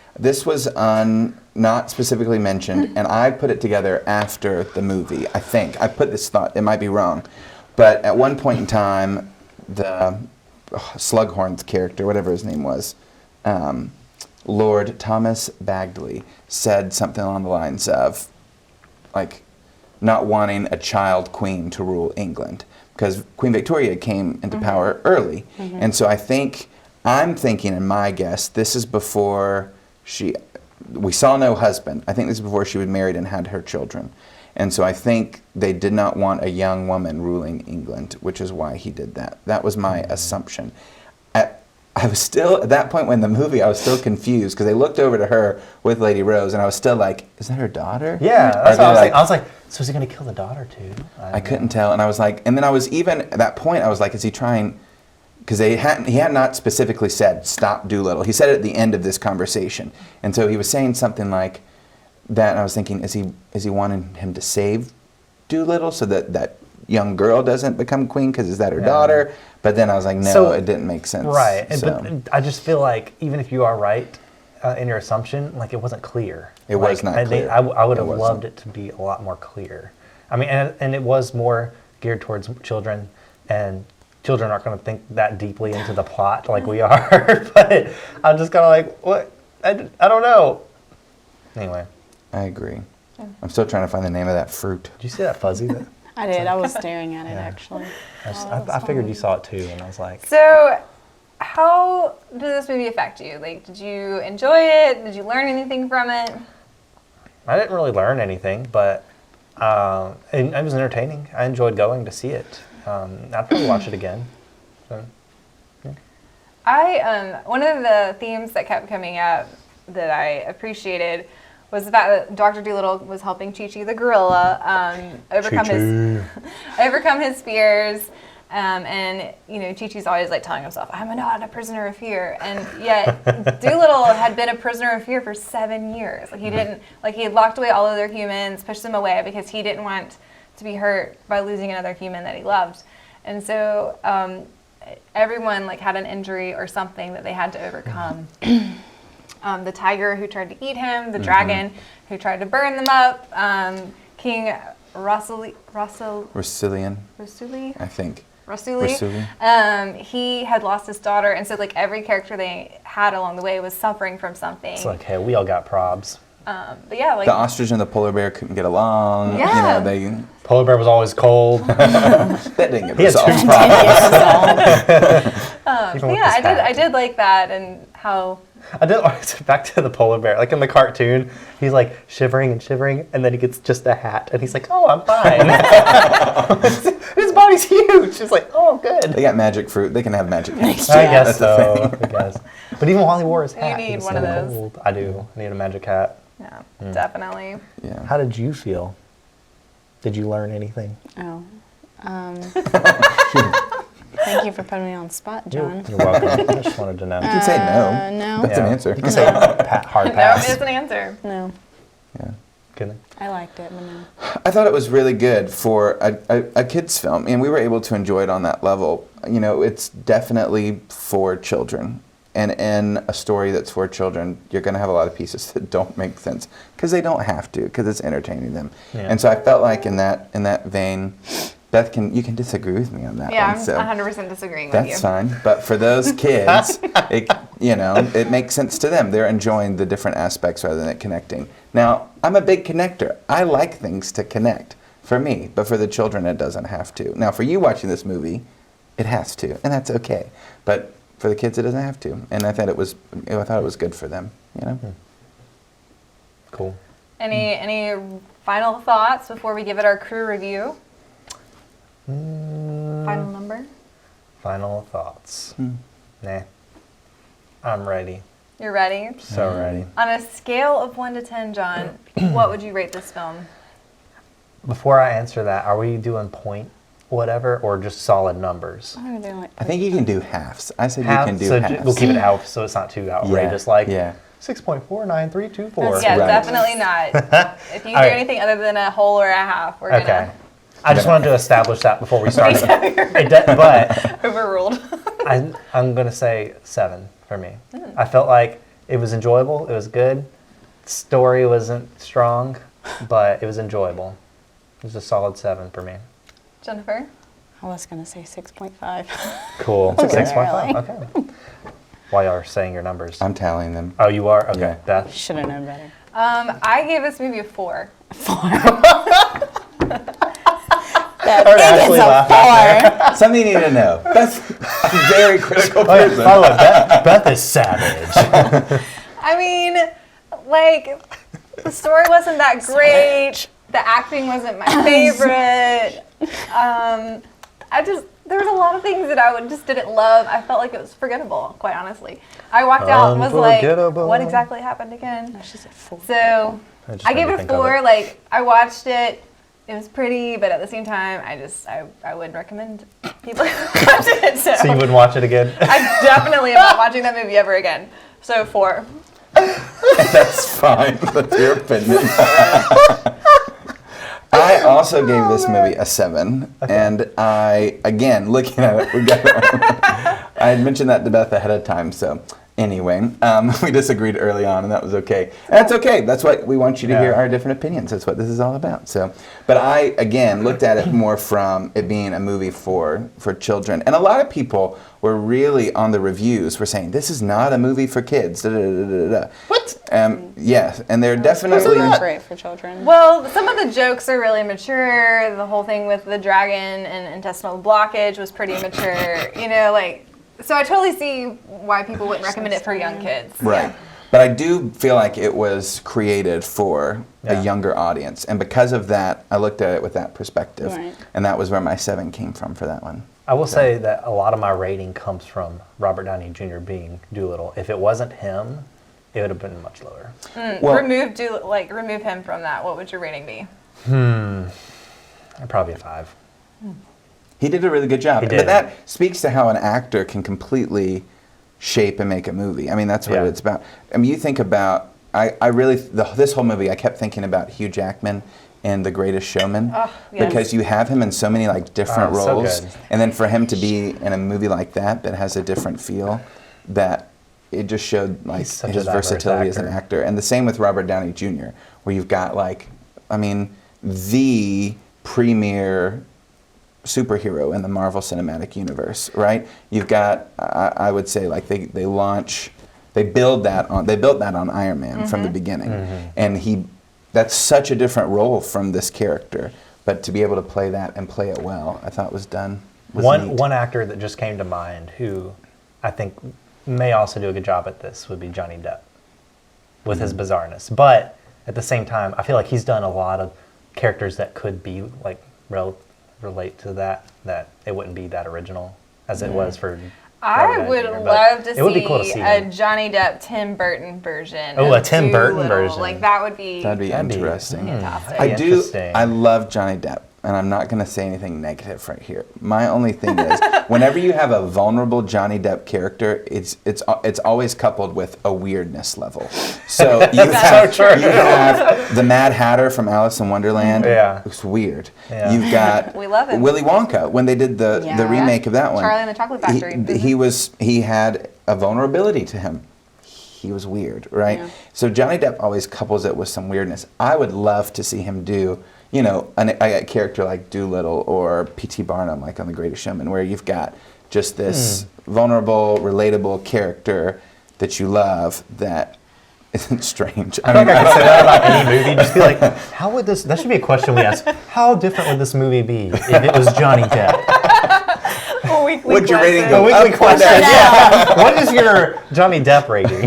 not specifically mentioned, and I put it together after the movie. I think I put this thought. It might be wrong, but at one point in time, the Slughorn's character, whatever his name was, Lord Thomas Bagdley, said something along the lines of, like, not wanting a child queen to rule England because Queen Victoria came into power early, and so I'm thinking, in my guess, this is before we saw no husband. I think this is before she was married and had her children. And so I think they did not want a young woman ruling England, which is why he did that. That was my assumption. I was still, at that point when the movie, I was still confused because they looked over to her with Lady Rose and I was still like, is that her daughter? Yeah, that's what I was like. I was like, so is he going to kill the daughter too? I couldn't tell. And I was like, and then I was even, at that point, I was like, is he trying, because he had not specifically said, stop Dolittle. He said it at the end of this conversation. And so he was saying something like that, and I was thinking, is he wanting him to save Dolittle so that young girl doesn't become queen because is that her daughter? But then I was like, no, it didn't make sense. Right, So. but I just feel like even if you are right in your assumption, like it wasn't clear. It was not clear. I would have It wasn't. loved it to be a lot more clear. I mean, and it was more geared towards children, and children aren't going to think that deeply into the plot like we are. But I'm just kind of like, what? I don't know. Anyway. I agree. I'm still trying to find the name of that fruit. Did you see that fuzzy? I did. I was staring at it, Yeah. actually. I figured you saw it too, and I was like, So, how did this movie affect you? Like, did you enjoy it? Did you learn anything from it? I didn't really learn anything, but it was entertaining. I enjoyed going to see it. I'd probably watch it again. So, One of the themes that kept coming up that I appreciated was the fact that Dr. Dolittle was helping Chi-Chi the gorilla overcome his fears. And Chi-Chi's always like telling himself, I'm not a prisoner of fear. And yet Dolittle had been a prisoner of fear for 7 years. Like he had locked away all other humans, pushed them away because he didn't want to be hurt by losing another human that he loved. And so everyone had an injury or something that they had to overcome. The tiger who tried to eat him, the dragon who tried to burn them up, King Rasili, I think. Rasuli. He had lost his daughter, and so every character they had along the way was suffering from something. it's like, hey, we all got probs. But yeah, The ostrich and the polar bear couldn't get along. Yeah. Polar bear was always cold. That didn't get He had resolved. two problems. Even with his I hat. did like that, and how. I did. Back to the polar bear. Like in the cartoon, he's like shivering, and then he gets just a hat, and he's like, "Oh, I'm fine." His body's huge. It's like, "Oh, good." They got magic fruit. They can have magic hats. I guess so. I guess. But even while he wore his hat, need he was one so of those. cold. I do. I need a magic hat. Yeah, definitely. Yeah. How did you feel? Did you learn anything? Oh. Thank you for putting me on the spot, John. You're welcome. I just wanted to know. You can say no. No. That's an answer. You can say hard No, pass. it's an answer. No. Yeah. Good. I liked it, but no. I thought it was really good for a kid's film, and we were able to enjoy it on that level. It's definitely for children. And in a story that's for children, you're going to have a lot of pieces that don't make sense because they don't have to, because it's entertaining them. Yeah. And so I felt like in that vein, Beth, you can disagree with me on that Yeah, one. I'm So 100% disagreeing with you. that's fine. But for those kids, it makes sense to them. They're enjoying the different aspects rather than it connecting. Now, I'm a big connector. I like things to connect for me, but for the children, it doesn't have to. Now, for you watching this movie, it has to, and that's okay. But for the kids, it doesn't have to. And I thought it was good for them. Cool. Any final thoughts before we give it our crew review? Final number? Final thoughts. Nah. I'm ready. You're ready? So ready. On a scale of 1 to 10, John, what would you rate this film? Before I answer that, are we doing point whatever or just solid numbers? I think you can do halves. I said Half, you can do so halves. we'll keep it half so it's not too outrageous. Yeah. 6.49324. Yeah, Right. definitely not. If you do All right. anything other than a whole or a half, we're Okay. gonna I just wanted to establish that before we started. But overruled. I'm going to say 7 for me. I felt like it was enjoyable. It was good. Story wasn't strong, but it was enjoyable. It was a solid 7 for me. Jennifer? I was going to say 6.5. Cool. Okay. 6.5. Okay. While y'all are saying your numbers. I'm tallying them. Oh, you are? Okay. Yeah. Beth? Should have known better. I gave this movie a 4. That Or is actually laugh a 4. Something you need to know. That's a very critical Oh, yeah. person. By the way, Beth is savage. I mean, like, the story wasn't that great. The acting wasn't my favorite. There was a lot of things that I just didn't love. I felt like it was forgettable, quite honestly. I walked out and was like, Unforgettable. what exactly happened again? No, she said 4. So just I made gave me it a think of 4. it. Like, I watched it. It was pretty, but at the same time, I wouldn't recommend people watch it. So you wouldn't watch it again? I definitely am not watching that movie ever again. So 4. That's fine. That's your opinion. I also gave this movie a 7, and I, again, looking at it, I had mentioned that to Beth ahead of time, so anyway, we disagreed early on, and that was okay. And that's okay. That's what we want you to hear, our different opinions. That's what this is all about. So, but I, again, looked at it more from it being a movie for children, and a lot of people were really on the reviews were saying this is not a movie for kids. Da, da, da, da, da. What? Yes, and they're definitely It's great for children. Well, some of the jokes are really mature. The whole thing with the dragon and intestinal blockage was pretty mature. So I totally see why people wouldn't recommend it for young kids. right. But I do feel like it was created for Yeah. a younger audience, and because of that, I looked at it with that perspective, Right. and that was where my 7 came from for that one. I will say that a lot of my rating comes from Robert Downey Jr. being Dolittle. If it wasn't him, it would have been much lower. Well- Remove him from that. What would your rating be? Probably a 5. He did a really good job. He But did. that speaks to how an actor can completely shape and make a movie. I mean, that's what Yeah. it's about. I mean, you think about, this whole movie, I kept thinking about Hugh Jackman in The Greatest Showman. Oh, yes. Because you have him in so many different Oh, so roles. good. And then for him to be in a movie like that has a different feel, that it just showed He's such a his diverse versatility as an actor. actor. And the same with Robert Downey Jr., where you've got the premier superhero in the Marvel Cinematic Universe, right? You've got, I would say, they built that on Iron Man from the beginning, and that's such a different role from this character, but to be able to play that and play it well, I thought was neat. One actor that just came to mind who I think may also do a good job at this would be Johnny Depp with his bizarreness. But at the same time, I feel like he's done a lot of characters that could be relate to that it wouldn't be that original as it was for I Robert would Downey Jr., but love to it would be cool to see a him. Johnny Depp Tim Burton version. Oh, of a Tim Burton Dolittle. version. Like that would be. That'd be That'd be interesting. fantastic. I Interesting. I love Johnny Depp, and I'm not going to say anything negative right here. My only thing is, whenever you have a vulnerable Johnny Depp character, it's always coupled with a weirdness level. So you have the Mad Hatter from Alice in Wonderland. Yeah. It's weird. Yeah. You've got We love him. Willy Wonka when they did the Yeah. remake of that one. Charlie and the Chocolate Factory. He had a vulnerability to him. He was weird, right? Yeah. So Johnny Depp always couples it with some weirdness. I would love to see him do a character like Dolittle or P.T. Barnum, like on The Greatest Showman, where you've got just this vulnerable, relatable character that you love that isn't strange. I think I could say that about any movie. Just be like, how would this? That should be a question we ask. How different would this movie be if it was Johnny Depp? Would your rating go A weekly up or question. down? Yeah. What is your Johnny Depp rating?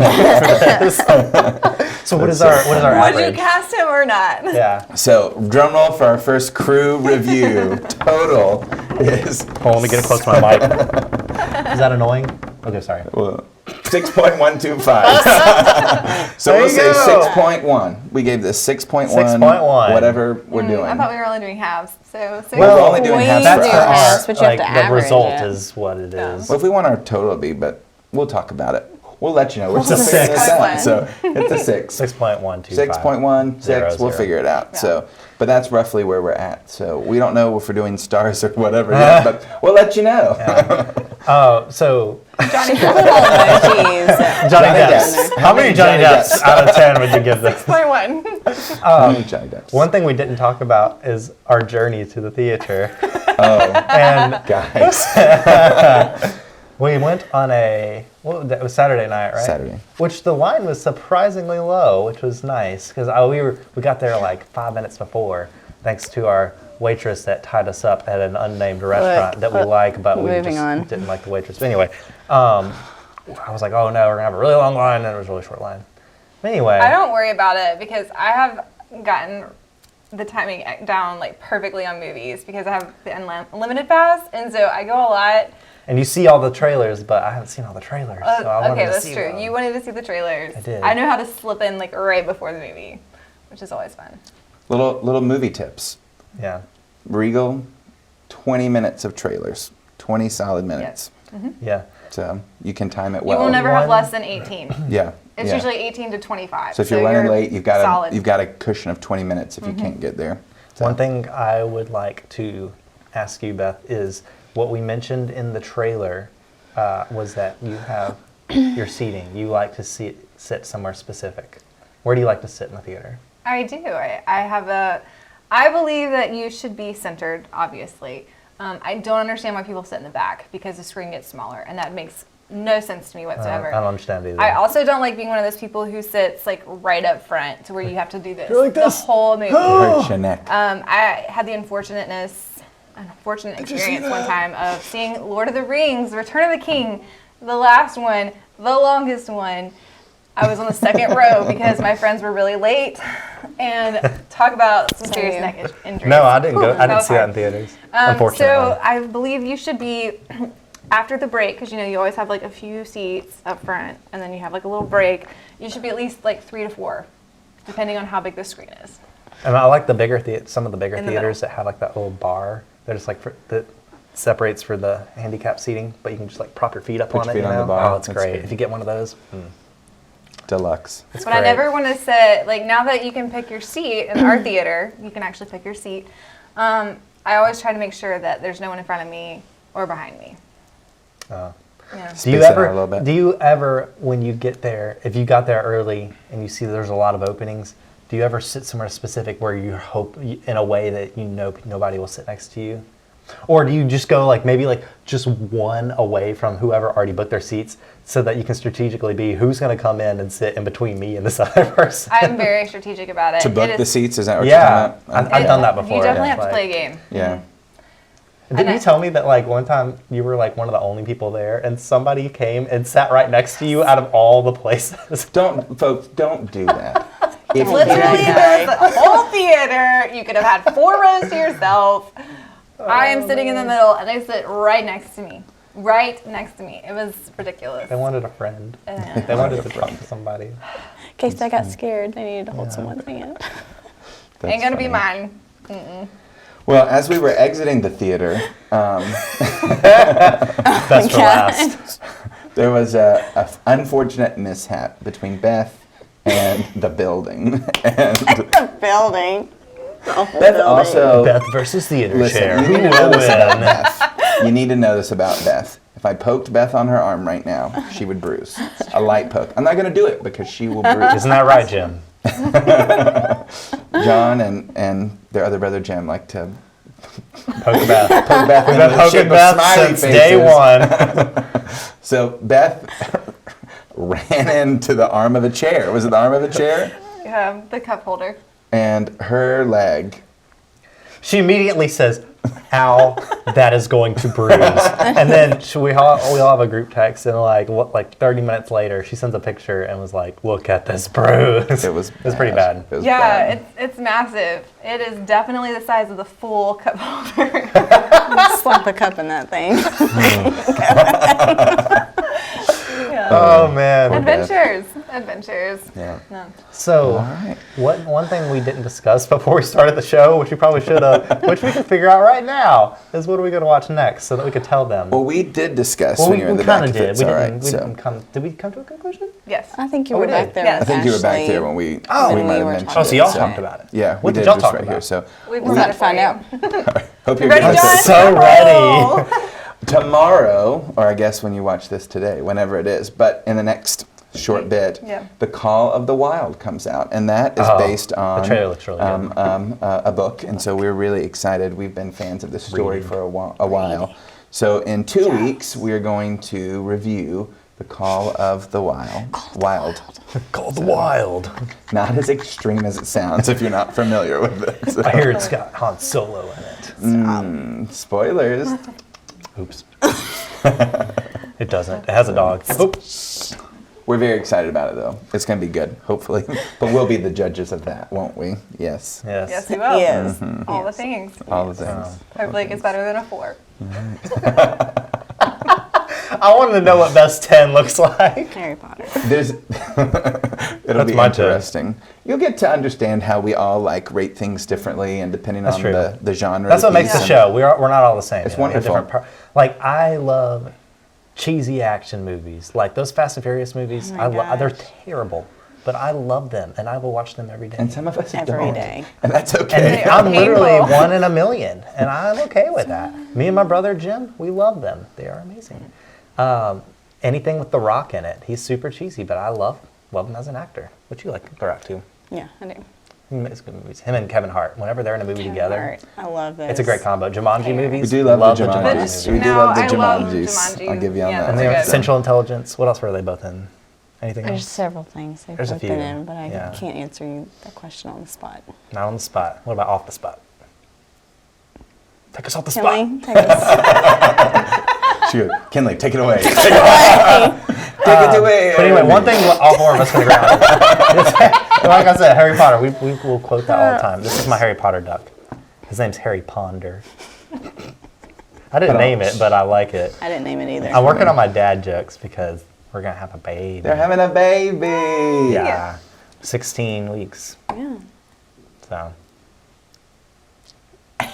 So what is our average? Would you cast him or not? Yeah. So, drum roll for our first crew review. Total is... Hold on, let me get it close to my mic. Is that annoying? Okay, sorry. 6.125. So There we'll you say go. 6.1. We gave this 6.1. 6.1. Whatever we're doing. I thought we were only doing halves. So We're only doing halves that's for for us. but you have to the average result it. is what it is. Well, if we want our total to be, but we'll talk about it. We'll let you know. We're It's a still figuring this 6. out. So it's a 6. 6.125. 6.1, 6, we'll 0. figure it out. So, but that's roughly where we're at. So we don't know if we're doing stars or whatever yet, but we'll let you know. Oh, so Johnny Little Depp. emojis. Johnny Johnny Depps. Depps. How many Johnny Depps out of 10 would you give this? 6.1. How many Johnny Depps? One thing we didn't talk about is our journey to the theater. Oh, And guys. we went on that was Saturday night, right? Saturday. Which the line was surprisingly low, which was nice because we got there like 5 minutes before, thanks to our waitress that tied us up at an unnamed restaurant that we like, but we moving just on. didn't like the waitress. But anyway, I was like, oh no, we're gonna have a really long line, and it was a really short line. But anyway, I don't worry about it because I have gotten the timing down like perfectly on movies because I have the unlimited pass, and so I go a lot. and you see all the trailers, but I haven't seen all the trailers. So I wanted Okay, to that's see true. them. You wanted to see the trailers. I did. I know how to slip in like right before the movie, which is always fun. Little movie tips. Yeah. Regal, 20 minutes of trailers. 20 solid minutes. Yeah. So you can time it well. You will never have One- less than 18. Yeah. It's yeah. usually 18 to 25. So if you're running late, you've got solid. a cushion of 20 minutes if you can't get there. So, One thing I would like to ask you, Beth, is what we mentioned in the trailer was that you have your seating. You like to sit somewhere specific. Where do you like to sit in the theater? I do. I believe that you should be centered, obviously. I don't understand why people sit in the back because the screen gets smaller, and that makes no sense to me whatsoever. I don't understand either. I also don't like being one of those people who sits like right up front to where you have to do this You're like the this. whole movie. hurt your neck. I had the unfortunate experience one time of seeing Lord of the Rings, Return of the King, the last one, the longest one. I was on the second row because my friends were really late, and talk about some serious Same. neck injuries. No, I didn't go. I That didn't was see that hard. in theaters. So Unfortunately. I believe you should be after the break, because you always have like a few seats up front, and then you have like a little break. You should be at least like 3 to 4, depending on how big the screen is. And I like the bigger some of the bigger In the theaters that have like that little bar that is like that separates for the handicap seating, but you can just like prop your feet up Put on your it. feet on the bar. Oh, it's That's great. good. If you get one of those, Deluxe. it's But great. I never want to sit, like now that you can pick your seat in our theater, you can actually pick your seat. I always try to make sure that there's no one in front of me or behind me. Oh. Yeah. Do you Space it out a little bit. do you ever, when you get there, if you got there early and you see there's a lot of openings, do you ever sit somewhere specific where you hope in a way that nobody will sit next to you? Or do you just go like maybe like just one away from whoever already booked their seats so that you can strategically be who's going to come in and sit in between me and this other person? I'm very strategic about it. To book It the is- seats, is that what Yeah, you're talking about? I've done that before. You definitely have Like- to play a game. Yeah. Didn't you tell me that like one time you were like one of the only people there and somebody came and sat right next to you out of all the places? Folks, don't do that. If Literally, you- there's the whole theater. You could have had 4 rows to yourself. I am sitting in the middle, and they sit right next to me. Right next to me. It was ridiculous. They wanted a friend. Uh, They wanted to talk to somebody. In case I got scared, they needed to hold someone's hand. That's Ain't gonna be funny. mine. Well, as we were exiting the theater, Best for last. there was a unfortunate mishap between Beth and the building. And The building. The whole Beth building. also... Beth versus theater Listen, chair. you Who need to will know this about win? Beth. You need to know this about Beth. If I poked Beth on her arm right now, she would bruise. A light poke. I'm not going to do it because she will bruise. Isn't that right, Jim? John and their other brother Jim like to Poke Beth. poke Beth We've in been the poking shape of Beth smiley since faces. day one. So Beth ran into the arm of a chair. Was it the arm of a chair? Yeah, the cup holder. And her leg. She immediately says, "Ow, that is going to bruise." And then we all have a group text, and like 30 minutes later, she sends a picture and was like, "Look at this bruise." It was pretty bad. It was Yeah, bad. it's massive. It is definitely the size of the full cup holder. Slap a cup in that thing. Yeah. Oh man. Adventures. Yeah. No. So, All right. one thing we didn't discuss before we started the show, which we probably should have, which we can figure out right now, is what are we going to watch next, so that we could tell them. Well, we did discuss Well, when you were in the back. kind of if did. it's We all didn't. right, We so. didn't come. Did we come to a conclusion? Yes. I think you Oh, were we back did. there. Yes. I think you were back Ashley. there when we Oh. we When might we have were mentioned talking Oh, so it. y'all so- talked about it. Yeah, What we did did y'all just talk right about? here. So We've We're got about it to find for out. you. hope you're Ready, getting John? So ready. tomorrow, or I guess when you watch this today, whenever it is, but in the next short bit, Yeah. The Call of the Wild comes out, and that is Oh, based on the trailer looks really good. a book, and so we're really excited. We've been fans of this story Reading. for a while. So in 2 weeks, we're going to review The Call of the Wild. Called the Wild. Not as extreme as it sounds if you're not familiar with it. So. I hear it's got Han Solo in it. Spoilers. Oops. It doesn't. It has a dog. Oops. We're very excited about it, though. It's going to be good, hopefully. But we'll be the judges of that, won't we? Yes. Yes. Yes, you will. Yes. All the things. All the things. Hopefully it gets better than a 4. I wanted to know what Best 10 looks like. Harry Potter. There's it'll be my turn. interesting. You'll get to understand how we all like rate things differently and depending That's on true. the genre. That's of what makes the piece. show. We're not all the same. It's We have wonderful. different like I love cheesy action movies, like those Fast and Furious movies. Oh my They're gosh. terrible, but I love them, and I will watch them every day. And some of us Every don't. day. And that's And okay. are I'm literally painful. 1 in a million, and I'm okay with that. Me and my brother Jim, we love them. They are amazing. Anything with The Rock in it, he's super cheesy, but I love him as an actor. What you like The Rock too? Yeah, I do. He makes good movies. Him and Kevin Hart, whenever they're in a movie Kevin together, Hart. I love this. it's a great combo. Jumanji movies, We do love the Jumanji Jumanjis. movies. We do No, love the I love Jumanjis. Jumanji. I'll give you on Yeah, that. And they're they have good. Central Intelligence. What else were they both in? Anything There's else? several things they've There's a both been few, in, but I yeah. can't answer you that question on the spot. Not on the spot. What about off the spot? Take us off the Kinley, spot. take us. Shoot. Kinley, take it away. Take it away. But anyway, one thing all 4 of us can agree on. Like I said, Harry Potter. We will quote that all the time. This is my Harry Potter duck. His name's Harry Ponder. I didn't name it, but I like it. I didn't name it either. I'm working on my dad jokes because we're gonna have a baby. They're having a baby. Yeah, 16 weeks. Yeah. So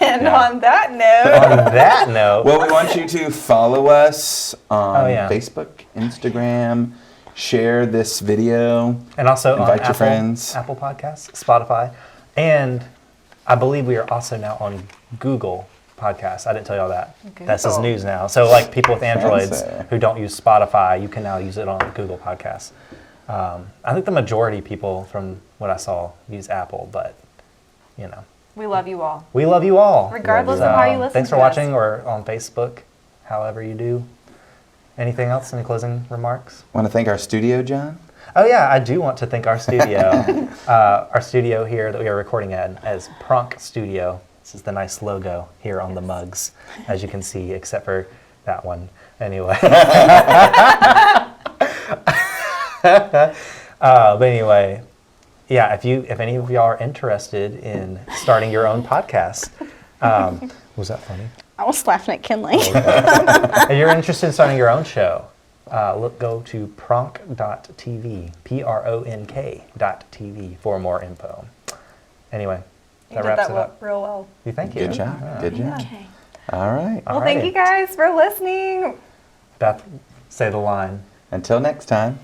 And Yeah. on that note, on that note, Well, we want you to follow us on Oh, yeah. Facebook, Instagram, share this video. and also invite on your friends. Apple Podcasts, Spotify, and I believe we are also now on Google Podcasts. I didn't tell y'all that. This is Google. news now. So like people with Androids Fancy. who don't use Spotify, you can now use it on Google Podcasts. I think the majority of people from what I saw use Apple, but you know, we love you all. we love you all. Regardless So, of how you listen thanks for to us. watching or on Facebook, however you do. Anything else? Any closing remarks? Want to thank our studio, John? Oh yeah, I do want to thank our studio. Our studio here that we are recording at is Prunk Studio. This is the nice logo here on the mugs, as you can see, except for that one. Anyway. But anyway, yeah, if any of y'all are interested in starting your own podcast, was that funny? I was laughing at Kinley. If you're interested in starting your own show, go to pronk.tv, PRONK.tv for more info. Anyway, You that did wraps that it up. real well. Thank you. Good job. Yeah. Good job. Okay. All right. Well, thank Alrighty. you guys for listening. Beth, say the line. Until next time.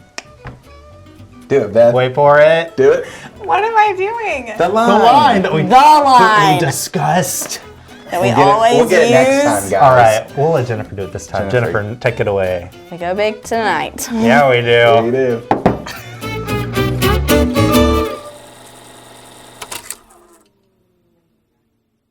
Do it, Beth. Wait for it. Do it. What am I doing? The line. The line that we The line discussed. that we We'll get it- always we'll get it next use. time, guys. All right, we'll let Jennifer do it this time. Jennifer. Jennifer, take it away. We go big tonight. Yeah, we do. We do.